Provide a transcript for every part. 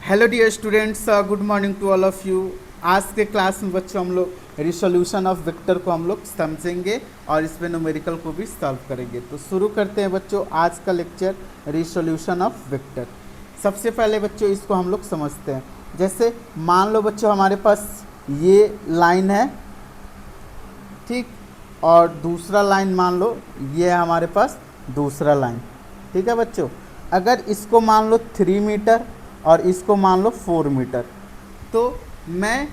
Hello dear students, good morning to all of you. आज के class में बच्चों हम लोग रिसोल्यूशन ऑफ वेक्टर को हम लोग समझेंगे और इसमें न्यूमेरिकल को भी सॉल्व करेंगे। तो शुरू करते हैं बच्चों आज का लेक्चर रिसोल्यूशन ऑफ वेक्टर। सबसे पहले बच्चों इसको हम लोग समझते हैं। जैसे मान लो बच्चों हमारे पास ये लाइन है, ठीक, और दूसरा लाइन मान लो ये है हमारे पास दूसरा लाइन, ठीक है बच्चों। अगर इसको मान लो 3 मीटर और इसको मान लो 4 मीटर, तो मैं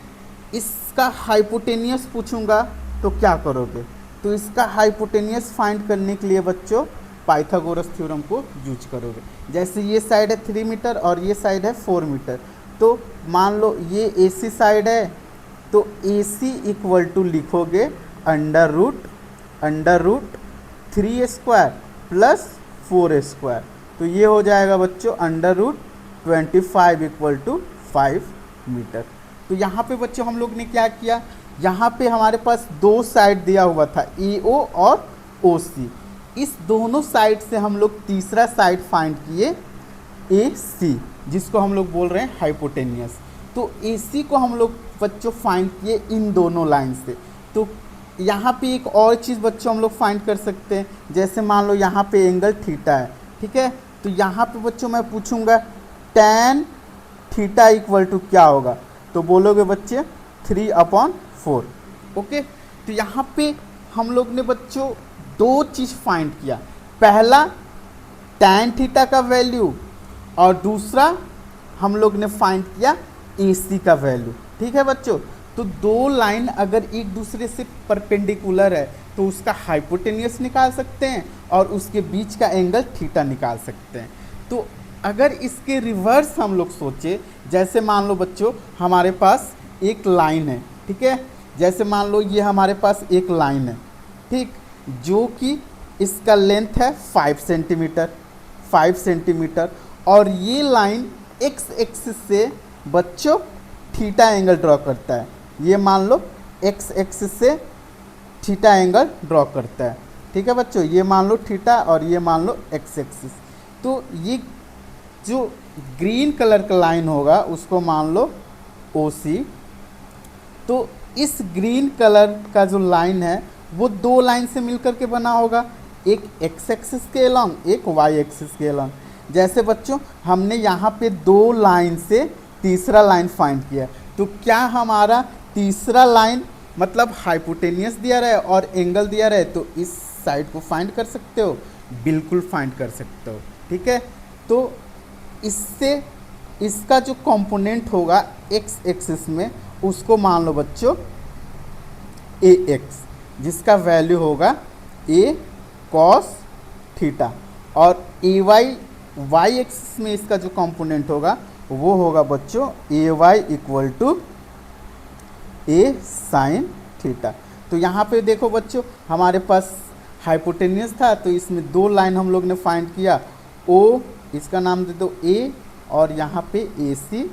इसका हाइपोटेनियस पूछूंगा तो क्या करोगे? तो इसका हाइपोटेनियस फाइंड करने के लिए बच्चों पाइथागोरस थ्योरम को यूज करोगे। जैसे ये साइड है 3 मीटर और ये साइड है 4 मीटर, तो मान लो ये AC साइड है, तो AC इक्वल टू लिखोगे under root 3 square plus 4 square, तो ये हो जाएगा बच्चों under root 25 equal to 5 metre. तो यहाँ पे बच्चों हम लोग ने क्या किया, यहाँ पे हमारे पास दो साइड दिया हुआ था AO और OC। इस दोनों साइड से हम लोग तीसरा साइड फाइंड किए AC, जिसको हम लोग बोल रहे हैं हाइपोटेनियस। तो AC को हम लोग बच्चों फाइंड किए इन दोनों लाइन से। तो यहाँ पे एक और चीज़ बच्चों हम लोग फाइंड कर सकते हैं। जैसे मान लो यहाँ पे एंगल थीटा है, ठीक है, तो यहाँ पे बच्चों मैं पूछूंगा tan थीटा इक्वल टू क्या होगा, तो बोलोगे बच्चे 3/4। ओके, तो यहाँ पे हम लोग ने बच्चों दो चीज़ फाइंड किया। पहला tan थीटा का वैल्यू और दूसरा हम लोग ने फाइंड किया AC का वैल्यू, ठीक है बच्चों। तो दो लाइन अगर एक दूसरे से परपेंडिकुलर है तो उसका हाइपोटेनियस निकाल सकते हैं और उसके बीच का एंगल थीटा निकाल सकते हैं। तो अगर इसके रिवर्स हम लोग सोचे, जैसे मान लो बच्चों हमारे पास एक लाइन है, ठीक है, जैसे मान लो ये हमारे पास एक लाइन है, ठीक, जो कि इसका लेंथ है 5 सेंटीमीटर और ये लाइन एक्स एक्सिस से बच्चों थीटा एंगल ड्रॉ करता है। ये मान लो एक्स एक्सिस से थीटा एंगल ड्रॉ करता है, ठीक है बच्चों। ये मान लो थीटा और ये मान लो एक्स एक्सिस। तो ये जो ग्रीन कलर का लाइन होगा उसको मान लो OC। तो इस ग्रीन कलर का जो लाइन है वो दो लाइन से मिलकर के बना होगा, एक एक्स एक्सिस के अलोंग, एक वाई एक्सिस के अलोंग। जैसे बच्चों हमने यहाँ पे दो लाइन से तीसरा लाइन फाइंड किया, तो क्या हमारा तीसरा लाइन मतलब हाइपोटेनियस दिया रहा है और एंगल दिया रहा है, तो इस साइड को फाइंड कर सकते हो, बिल्कुल फाइंड कर सकते हो, ठीक है। तो इससे इसका जो कंपोनेंट होगा एक्स एक्सिस में उसको मान लो बच्चों AX, जिसका वैल्यू होगा A cos थीटा, और AY वाई एक्सिस में इसका जो कंपोनेंट होगा वो होगा बच्चों AY equal to A sine theta. तो यहाँ पे देखो बच्चों हमारे पास हाइपोटेनियस था, तो इसमें दो लाइन हम लोग ने फाइंड किया, O इसका नाम दे दो A और यहाँ पे AC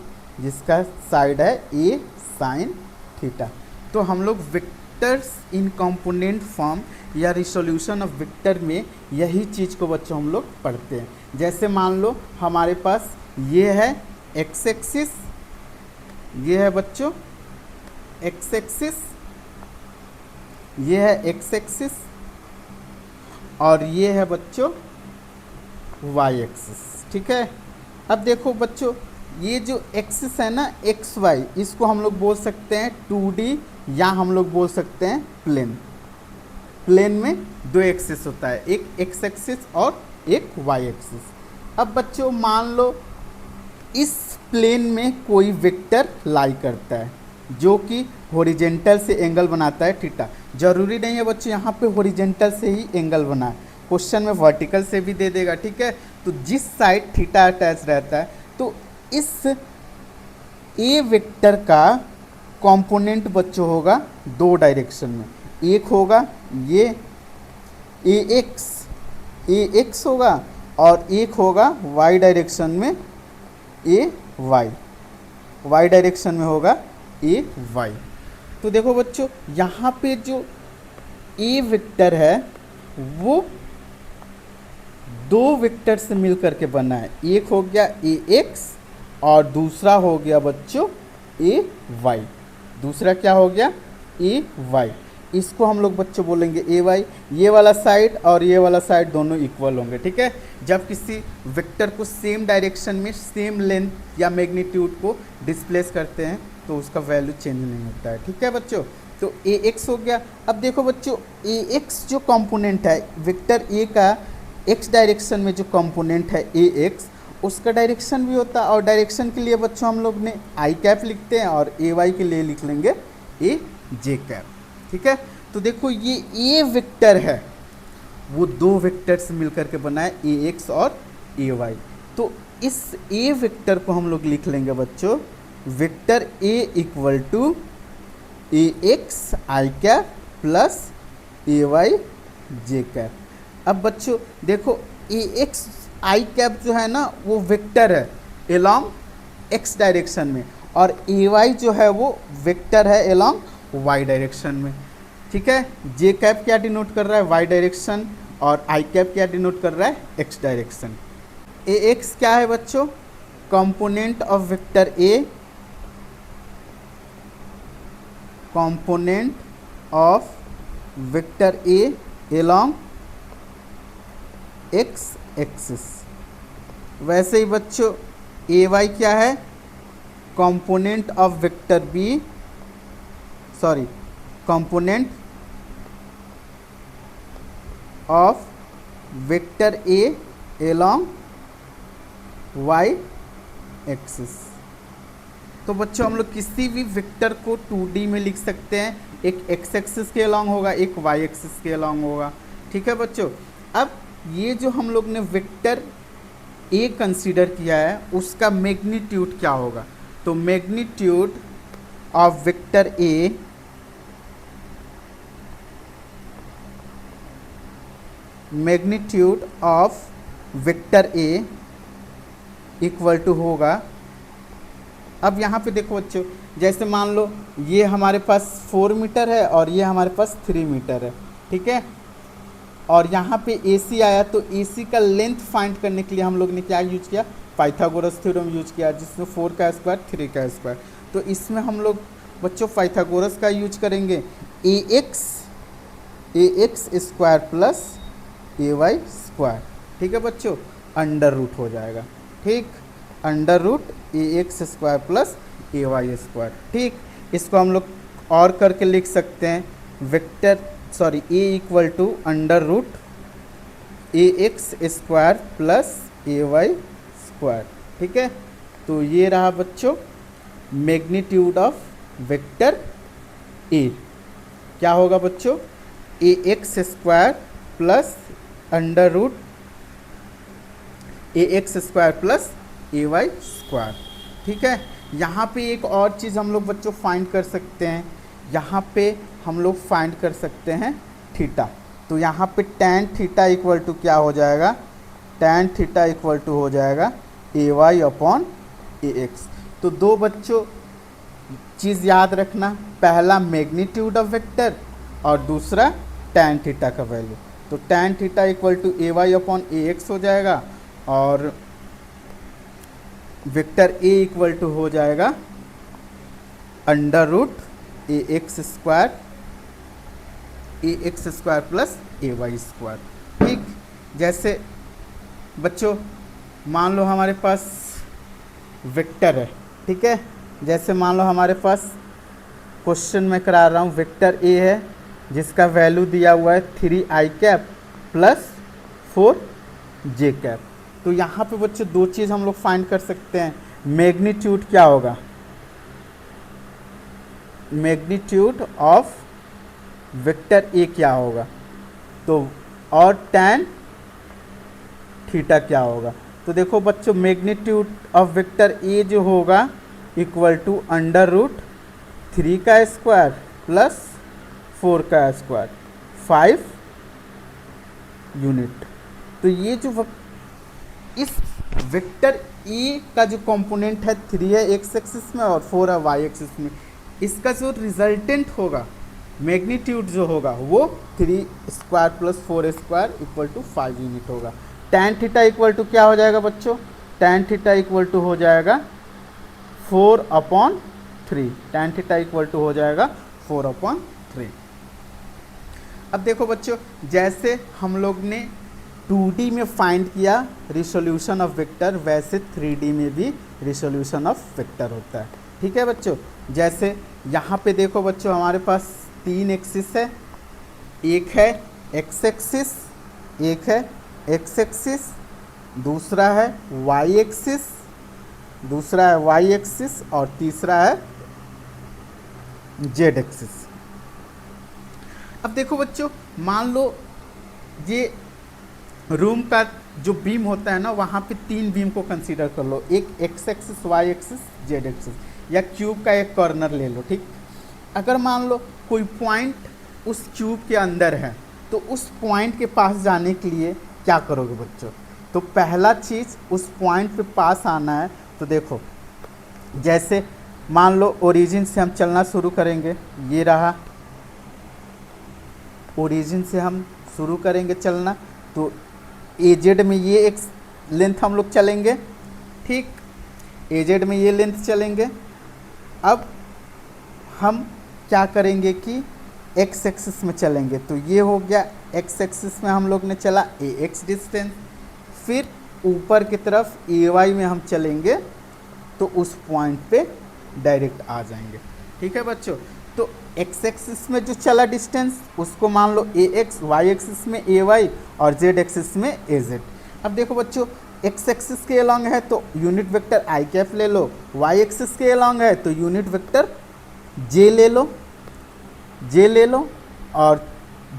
जिसका साइड है A साइन थीटा। तो हम लोग वेक्टर्स इन कंपोनेंट फॉर्म या रिसोल्यूशन ऑफ वेक्टर में यही चीज़ को बच्चों हम लोग पढ़ते हैं। जैसे मान लो हमारे पास ये है एक्स एक्सिस, ये है बच्चों एक्स एक्सिस, ये है एक्स एक्सिस और ये है बच्चों वाई एक्सिस, ठीक है। अब देखो बच्चों ये जो एक्सिस है ना एक्स वाई, इसको हम लोग बोल सकते हैं 2D या हम लोग बोल सकते हैं प्लेन। प्लेन में दो एक्सिस होता है, एक एक्स एक्सिस और एक वाई एक्सिस। अब बच्चों मान लो इस प्लेन में कोई वेक्टर लाई करता है जो कि हॉरिजेंटल से एंगल बनाता है थीटा। जरूरी नहीं है बच्चों यहाँ पे हॉरिजेंटल से ही एंगल बनाए, क्वेश्चन में वर्टिकल से भी दे देगा, ठीक है। तो जिस साइड थीटा अटैच रहता है, तो इस A वेक्टर का कंपोनेंट बच्चों होगा दो डायरेक्शन में, एक होगा ये AX होगा और एक होगा Y डायरेक्शन में Y डायरेक्शन में होगा AY। तो देखो बच्चों यहाँ पे जो A वेक्टर है वो दो वेक्टर से मिलकर के बना है, एक हो गया AX और दूसरा हो गया बच्चों ए वाई। दूसरा क्या हो गया, ए वाई। इसको हम लोग बच्चों बोलेंगे ए वाई। ये वाला साइड और ये वाला साइड दोनों इक्वल होंगे, ठीक है। जब किसी वेक्टर को सेम डायरेक्शन में सेम लेंथ या मैग्नीट्यूड को डिस्प्लेस करते हैं तो उसका वैल्यू चेंज नहीं होता है, ठीक है बच्चों। तो ए एक्स हो गया। अब देखो बच्चों, ए एक्स जो कंपोनेंट है वेक्टर ए का, एक्स डायरेक्शन में जो कंपोनेंट है ए एक्स, उसका डायरेक्शन भी होता है। और डायरेक्शन के लिए बच्चों हम लोग ने आई कैप लिखते हैं और ए वाई के लिए लिख लेंगे ए जे कैप, ठीक है। तो देखो ये ए वेक्टर है, वो दो वेक्टर से मिलकर के बना है ए एक्स और ए वाई। तो इस ए वेक्टर को हम लोग लिख लेंगे बच्चों vector A equal to A X I cap plus A Y J cap. अब बच्चों देखो ए एक्स आई कैप जो है ना वो वेक्टर है एलॉन्ग एक्स डायरेक्शन में, और ए वाई जो है वो वेक्टर है एलॉन्ग वाई डायरेक्शन में, ठीक है। जे कैप क्या डिनोट कर रहा है, वाई डायरेक्शन, और आई कैप क्या डिनोट कर रहा है, एक्स डायरेक्शन। ए एक्स क्या है बच्चों, component of vector A, component of vector A along X axis. वैसे ही बच्चों ए वाई क्या है, component of vector B, sorry component of vector A along Y axis. तो बच्चों हम लोग किसी भी वेक्टर को 2D में लिख सकते हैं, एक एक्स एक्सिस के अलॉन्ग होगा, एक वाई एक्सिस के अलॉन्ग होगा, ठीक है बच्चों। अब ये जो हम लोग ने वेक्टर ए कंसीडर किया है उसका मैग्नीट्यूड क्या होगा, तो magnitude of vector A magnitude of vector A equal to होगा। अब यहाँ पे देखो बच्चों, जैसे मान लो ये हमारे पास 4 मीटर है और ये हमारे पास 3 मीटर है, ठीक है। और यहाँ पे AC आया तो AC का लेंथ फाइंड करने के लिए हम लोग ने क्या यूज किया, पाइथागोरस थ्योरम यूज किया, जिसमें 4 का स्क्वायर 3 का स्क्वायर। तो इसमें हम लोग बच्चों पाइथागोरस का यूज करेंगे, A x square plus A Y square, ठीक है बच्चों, अंडर रूट हो जाएगा, ठीक, अंडर रूट ए एक्स स्क्वायर प्लस ए वाई स्क्वायर, ठीक। इसको हम लोग और करके लिख सकते हैं vector, sorry A equal to under root A x square plus A Y square, ठीक है। तो ये रहा बच्चों मैग्नीट्यूड ऑफ वेक्टर ए। क्या होगा बच्चों, a x square plus under root A x square plus A Y square, ठीक है। यहाँ पे एक और चीज़ हम लोग बच्चों फाइंड कर सकते हैं, यहाँ पे हम लोग फाइंड कर सकते हैं थीटा। तो यहाँ पे tan थीटा इक्वल टू क्या हो जाएगा, tan थीटा इक्वल टू हो जाएगा ए वाई अपॉन ए एक्स। तो दो बच्चों चीज़ याद रखना, पहला मैग्नीट्यूड ऑफ वेक्टर और दूसरा tan थीटा का वैल्यू। तो tan theta equal to A Y upon A X हो जाएगा, और वेक्टर ए इक्वल टू हो जाएगा अंडर रूट ए एक्स स्क्वायर प्लस ए वाई स्क्वायर, ठीक। जैसे बच्चों मान लो हमारे पास वेक्टर है, ठीक है। जैसे मान लो हमारे पास क्वेश्चन में करा रहा हूँ, वेक्टर ए है जिसका वैल्यू दिया हुआ है 3 आई कैप प्लस 4 जे कैप। तो यहाँ पे बच्चों दो चीज़ हम लोग फाइंड कर सकते हैं, मैग्नीट्यूड क्या होगा, मैग्नीट्यूड ऑफ वेक्टर ए क्या होगा, तो और tan थीटा क्या होगा। तो देखो बच्चों मैग्नीट्यूड ऑफ वेक्टर ए जो होगा इक्वल टू अंडर रूट 3 का स्क्वायर प्लस 4 का स्क्वायर, 5 यूनिट। तो ये जो इस वेक्टर ए का जो कंपोनेंट है 3 है एक्स एक्सिस में और 4 है वाई एक्सिस में, इसका जो रिजल्टेंट होगा मैग्नीट्यूड जो होगा वो 3 square plus 4 square equal to 5 unit होगा। tan थीटा इक्वल टू क्या हो जाएगा बच्चों, tan थीटा इक्वल टू हो जाएगा 4/3, tan थीटा इक्वल टू हो जाएगा 4/3। अब देखो बच्चों, जैसे हम लोग ने 2D में फाइंड किया रिसोल्यूशन ऑफ वेक्टर, वैसे 3D में भी रिसोल्यूशन ऑफ वेक्टर होता है। ठीक है बच्चों, जैसे यहाँ पे देखो बच्चों, हमारे पास 3 एक्सिस है, एक है एक्स एक्सिस, एक है एक्स एक्सिस, दूसरा है वाई एक्सिस, दूसरा है वाई एक्सिस और तीसरा है जेड एक्सिस। अब देखो बच्चों, मान लो ये रूम का जो बीम होता है ना, वहाँ पे 3 बीम को कंसीडर कर लो, एक X axis, Y axis, Z axis, या क्यूब का एक कॉर्नर ले लो। ठीक, अगर मान लो कोई पॉइंट उस क्यूब के अंदर है, तो उस पॉइंट के पास जाने के लिए क्या करोगे बच्चों? तो पहला चीज़ उस पॉइंट पे पास आना है। तो देखो, जैसे मान लो ओरिजिन से हम चलना शुरू करेंगे, ये रहा ओरिजिन से हम शुरू करेंगे चलना, तो एजेड में ये एक लेंथ हम लोग चलेंगे। ठीक, एजेड में ये लेंथ चलेंगे। अब हम क्या करेंगे कि एक्स एक्सिस में चलेंगे, तो ये हो गया एक्स एक्सिस में हम लोग ने चला ए एक्स डिस्टेंस। फिर ऊपर की तरफ ए वाई में हम चलेंगे, तो उस पॉइंट पे डायरेक्ट आ जाएंगे। ठीक है बच्चों, तो एक्स एक्सिस में जो चला डिस्टेंस उसको मान लो ए एक्स, वाई एक्सिस में ए वाई और जेड एक्सिस में ए जेड। अब देखो बच्चों, एक्स एक्सिस के अलॉन्ग है तो यूनिट वेक्टर आई कैप ले लो, वाई एक्सिस के अलॉन्ग है तो यूनिट वेक्टर जे ले लो, जे ले लो, और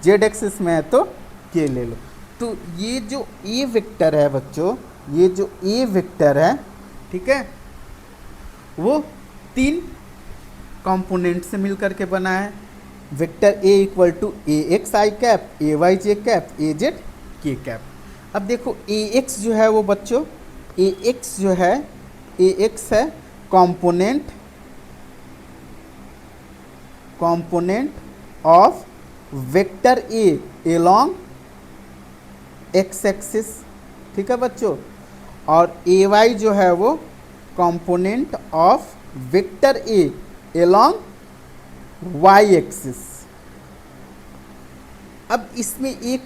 जेड एक्सिस में है तो के ले लो। तो ये जो ए वेक्टर है बच्चों, ये जो ए वेक्टर है, ठीक है, वो 3 कंपोनेंट से मिलकर के बना है। Vector A equal to A X I cap, A Y J cap, A Z K cap. अब देखो ए एक्स जो है वो बच्चों, ए एक्स जो है, ए एक्स है component of vector A along X axis. ठीक है बच्चों, और ए वाई जो है वो component of vector A along Y axis. अब इसमें एक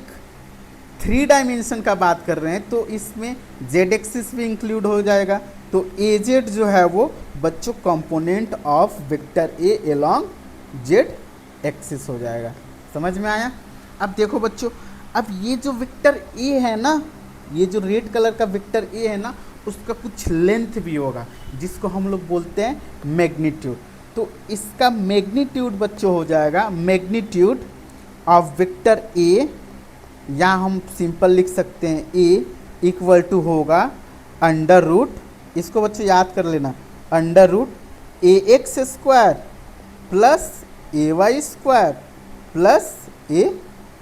3 डायमेंशन का बात कर रहे हैं, तो इसमें जेड एक्सिस भी इंक्लूड हो जाएगा। तो ए जेड जो है वो बच्चों component of vector A along Z axis हो जाएगा। समझ में आया? अब देखो बच्चों, अब ये जो वेक्टर ए है ना, ये जो रेड कलर का वेक्टर ए है ना, उसका कुछ लेंथ भी होगा जिसको हम लोग बोलते हैं मैग्नीट्यूड। तो इसका मैग्नीट्यूड बच्चों हो जाएगा मैग्नीट्यूड ऑफ वेक्टर ए, या हम सिंपल लिख सकते हैं ए इक्वल टू होगा अंडर रूट, इसको बच्चों याद कर लेना, अंडर रूट ए एक्स स्क्वायर प्लस ए वाई स्क्वायर प्लस ए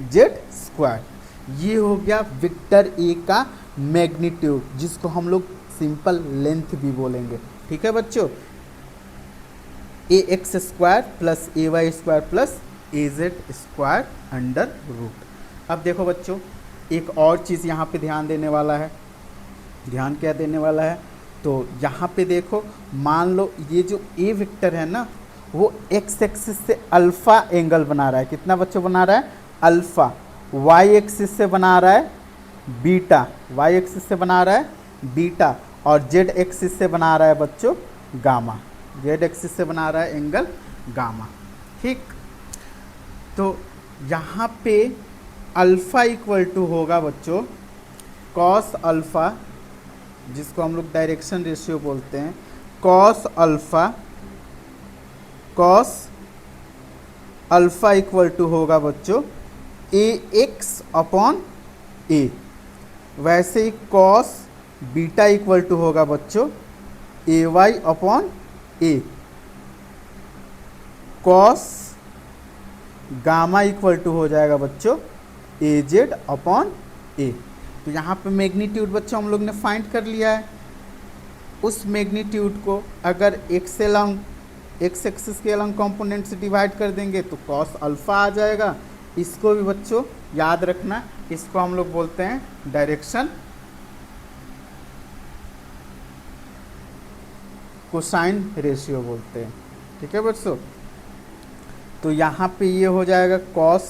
जेड स्क्वायर। ये हो गया वेक्टर ए का मैग्नीट्यूड, जिसको हम लोग सिंपल लेंथ भी बोलेंगे। ठीक है बच्चों, a x square plus A Y square plus A Z square under root. अब देखो बच्चों, एक और चीज़ यहाँ पे ध्यान देने वाला है। ध्यान क्या देने वाला है? तो यहाँ पे देखो, मान लो ये जो ए वेक्टर है ना, वो एक्स एक्सिस से अल्फ़ा एंगल बना रहा है। कितना बच्चों बना रहा है? अल्फ़ा। वाई एक्सिस से बना रहा है बीटा, वाई एक्सिस से बना रहा है बीटा, और जेड एक्सिस से बना रहा है बच्चों गामा, जेड एक्सिस से बना रहा है एंगल गामा। ठीक, तो यहाँ पे अल्फ़ा इक्वल टू होगा बच्चों कॉस अल्फ़ा, जिसको हम लोग डायरेक्शन रेशियो बोलते हैं, कॉस अल्फ़ा इक्वल टू होगा बच्चों ए एक्स अपॉन ए। वैसे ही कॉस बीटा इक्वल टू होगा बच्चों ए Y upon a. Cos gamma equal to हो जाएगा बच्चों ए जेड अपॉन ए। तो यहाँ पे मैग्नीट्यूड बच्चों हम लोग ने फाइंड कर लिया है। उस मैग्नीट्यूड को अगर एक्स एक्सिस के अलॉन्ग कंपोनेंट से डिवाइड कर देंगे तो कॉस अल्फ़ा आ जाएगा। इसको भी बच्चों याद रखना, इसको हम लोग बोलते हैं डायरेक्शन कोसाइन रेशियो बोलते हैं। ठीक है बच्चों, तो यहाँ पे ये हो जाएगा cos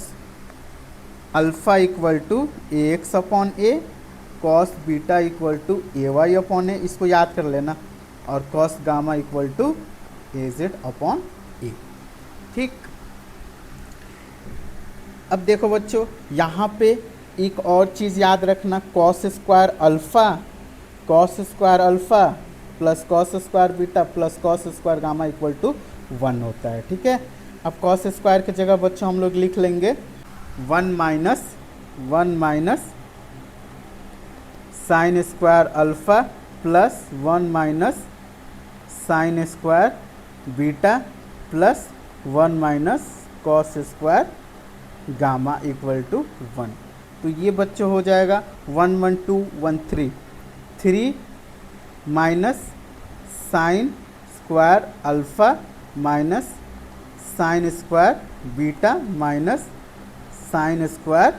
alpha equal to A x upon a, cos beta equal to A Y upon a, इसको याद कर लेना, और cos gamma equal to a z upon a. ठीक, अब देखो बच्चों यहाँ पे एक और चीज़ याद रखना, cos square alpha plus cos square beta plus cos square gamma equal to 1 होता है। ठीक है, अब कॉस स्क्वायर की जगह बच्चों हम लोग लिख लेंगे 1 minus sine square alpha plus 1 minus sine square beta plus 1 minus cos square gamma equal to 1। तो ये बच्चों हो जाएगा 1 1 2 1 3, 3 minus sine square alpha minus sine square beta minus sine square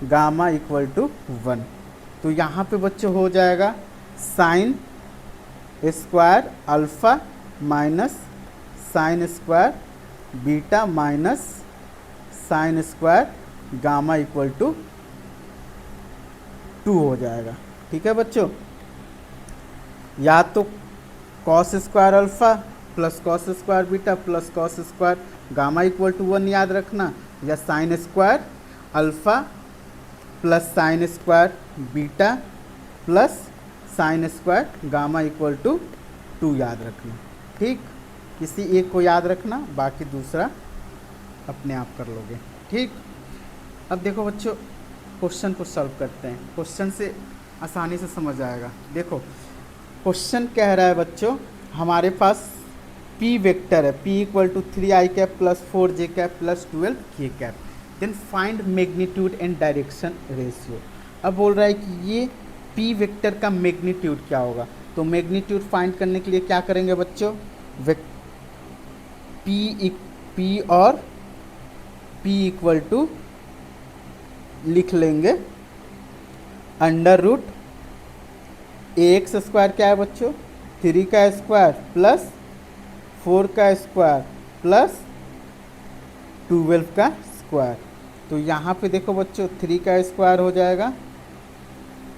gamma equal to 1। तो यहाँ पे बच्चों हो जाएगा sine square alpha minus sine square beta minus sine square gamma equal to 2 हो जाएगा। ठीक है बच्चों, या तो cos square alpha plus cos square beta plus cos square gamma equal to 1 याद रखना, या sine square alpha plus sine square beta plus sine square gamma equal to 2 याद रखना। ठीक, किसी एक को याद रखना, बाकी दूसरा अपने आप कर लोगे। ठीक, अब देखो बच्चों क्वेश्चन को सॉल्व करते हैं, क्वेश्चन से आसानी से समझ आएगा। देखो क्वेश्चन कह रहा है बच्चों, हमारे पास p वेक्टर है, p equal to 3i cap plus 4j cap plus 12k cap, then find magnitude and direction ratio. अब बोल रहा है कि ये p वेक्टर का मैग्नीट्यूड क्या होगा, तो मैग्नीट्यूड फाइंड करने के लिए क्या करेंगे बच्चों, p और p इक्वल टू लिख लेंगे अंडर रूट ए एक्स स्क्वायर क्या है बच्चों, 3 का स्क्वायर प्लस 4 का स्क्वायर प्लस 12 का स्क्वायर। तो यहाँ पे देखो बच्चों 3 का स्क्वायर हो जाएगा,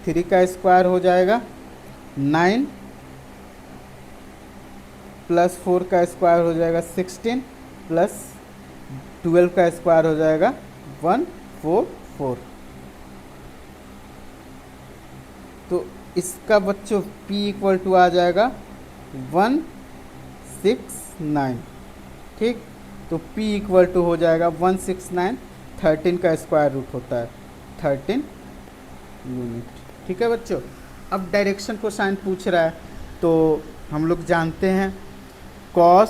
3 का स्क्वायर हो जाएगा 9 प्लस 4 का स्क्वायर हो जाएगा 16 प्लस 12 का स्क्वायर हो जाएगा 144। तो इसका बच्चों p इक्वल टू आ जाएगा 169। ठीक, तो p इक्वल टू हो जाएगा 169, 13 का स्क्वायर रूट होता है 13 यूनिट। ठीक है बच्चों, अब डायरेक्शन को साइन पूछ रहा है, तो हम लोग जानते हैं कॉस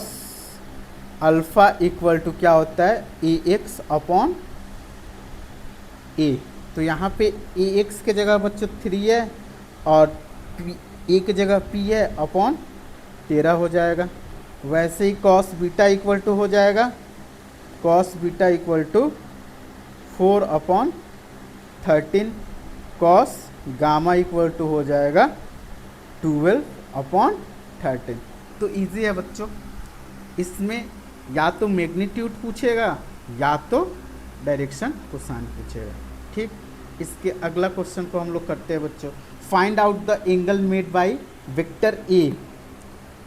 अल्फ़ा इक्वल टू क्या होता है ए एक्स अपॉन ए। तो यहाँ पे ए एक्स के जगह बच्चों 3 है और ए की जगह p है अपॉन 13 हो जाएगा। वैसे ही कॉस बीटा इक्वल टू हो जाएगा, cos beta equal to 4 upon 13, cos gamma equal to हो जाएगा 12 अपॉन 13। तो इजी है बच्चों, इसमें या तो मैग्नीट्यूड पूछेगा या तो डायरेक्शन कोसाइन पूछेगा। ठीक, इसके अगला क्वेश्चन को हम लोग करते हैं बच्चों, find out the angle made by vector A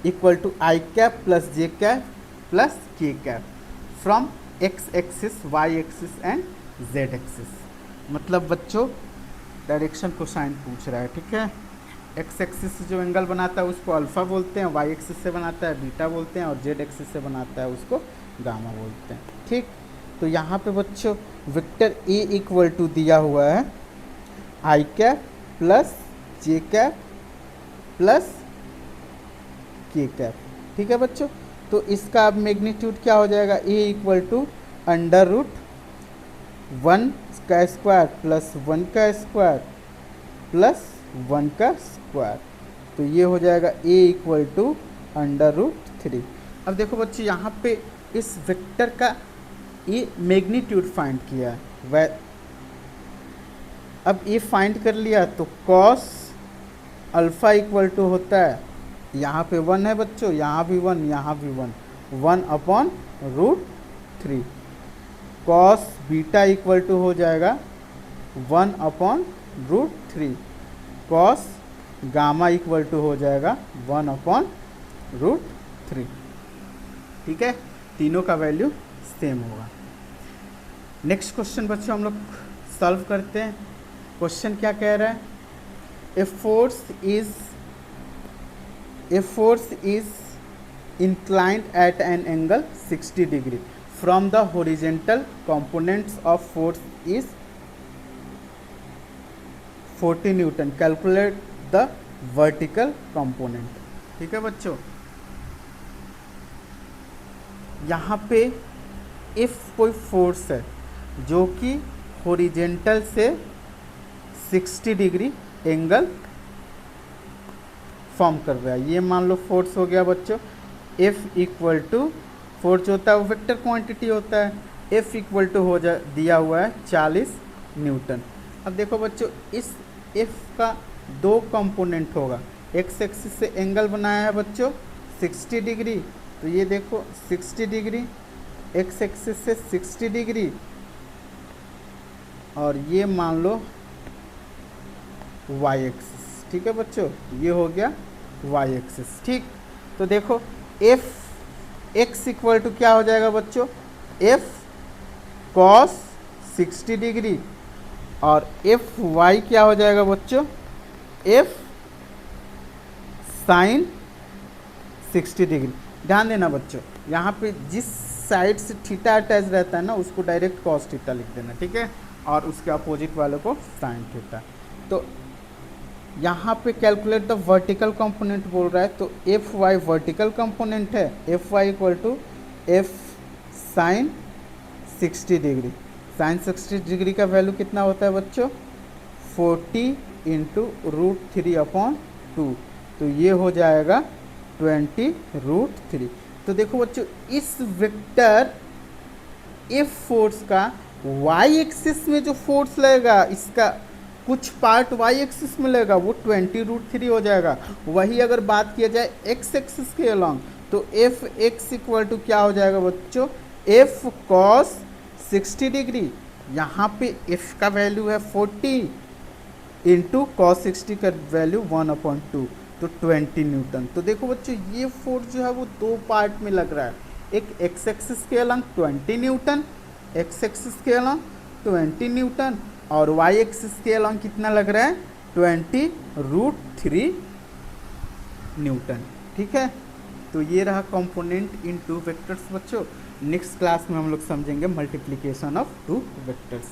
equal to i cap plus j cap plus k cap from x axis Y axis and z axis. मतलब बच्चों डायरेक्शन कोसाइन पूछ रहा है। ठीक है, एक्स एक्सिस से जो एंगल बनाता है उसको अल्फ़ा बोलते हैं, वाई एक्सिस से बनाता है बीटा बोलते हैं, और जेड एक्सिस से बनाता है उसको गामा बोलते हैं। ठीक, तो यहाँ पे बच्चों वेक्टर ए इक्वल टू दिया हुआ है आई cap plus j cap plus k cap. ठीक है बच्चों, तो इसका अब मैग्नीट्यूड क्या हो जाएगा, ए इक्वल टू अंडर रूट 1 का स्क्वायर प्लस 1 का स्क्वायर प्लस 1 का स्क्वायर। तो ये हो जाएगा a equal to under root 3। अब देखो बच्चे यहाँ पे इस वेक्टर का ये मैग्नीट्यूड फाइंड किया है, वह अब ये फाइंड कर लिया तो कॉस अल्फ़ा इक्वल टू होता है यहाँ पे 1 है बच्चों, यहाँ भी 1, यहाँ भी 1, 1/√3। कॉस बीटा इक्वल टू हो जाएगा 1/√3। कॉस गामा इक्वल टू हो जाएगा 1/√3। ठीक है, तीनों का वैल्यू सेम होगा। नेक्स्ट क्वेश्चन बच्चों हम लोग सॉल्व करते हैं। क्वेश्चन क्या कह रहा है? A force is inclined at an angle 60 degree from the horizontal components of force is 40 Newton. Calculate the vertical component. ठीक है बच्चों, यहाँ पे इफ कोई फोर्स है जो कि हॉरिजेंटल से 60 डिग्री एंगल फॉर्म कर रहा है, ये मान लो फोर्स हो गया बच्चों। F इक्वल टू, फोर्स होता है वो वेक्टर क्वांटिटी होता है, F इक्वल टू हो जा दिया हुआ है 40 न्यूटन। अब देखो बच्चों, इस F का दो कंपोनेंट होगा। एक्स एक्सिस से एंगल बनाया है बच्चों 60 डिग्री, तो ये देखो 60 डिग्री, एक्स एक्सिस से 60 डिग्री, और ये मान लो वाई एक्सिस। ठीक है बच्चों, ये हो गया वाई एक्सिस। ठीक, तो देखो एफ एक्स इक्वल टू क्या हो जाएगा बच्चों? एफ कॉस 60 डिग्री, और एफ वाई क्या हो जाएगा बच्चों? F sine 60 degree. ध्यान देना बच्चों, यहाँ पे जिस साइड से थीटा अटैच रहता है ना, उसको डायरेक्ट कॉस थीटा लिख देना, ठीक है, और उसके अपोजिट वाले को साइन थीटा। तो यहाँ पे कैलकुलेट द वर्टिकल कंपोनेंट बोल रहा है, तो एफ वाई वर्टिकल कंपोनेंट है। F Y equal to F sine 60 degree. Sine 60 degree का वैल्यू कितना होता है बच्चों? 40 इंटू √3/2, तो ये हो जाएगा 20√3। तो देखो बच्चों, इस वेक्टर एफ फोर्स का वाई एक्सिस में जो फोर्स लगेगा, इसका कुछ पार्ट वाई एक्सिस में लगेगा, वो 20√3 हो जाएगा। वही अगर बात किया जाए एक्स एक्सिस के अलॉन्ग, तो एफ एक्स इक्वल टू क्या हो जाएगा बच्चों? F cos 60 degree. यहाँ पे एफ का वैल्यू है 40 इंटू कॉस 60 का वैल्यू 1/2, तो 20 न्यूटन। तो देखो बच्चों, ये फोर्स जो है वो दो पार्ट में लग रहा है। एक एक्स एक्सिस के अलॉन्ग 20 न्यूटन, एक्स एक्सिस के अलॉन्ग 20 न्यूटन, और वाई एक्सिस के अलॉन्ग कितना लग रहा है? 20√3 न्यूटन। ठीक है, तो ये रहा कंपोनेंट इन टू वेक्टर्स बच्चों। नेक्स्ट क्लास में हम लोग समझेंगे मल्टीप्लिकेशन ऑफ टू वेक्टर्स।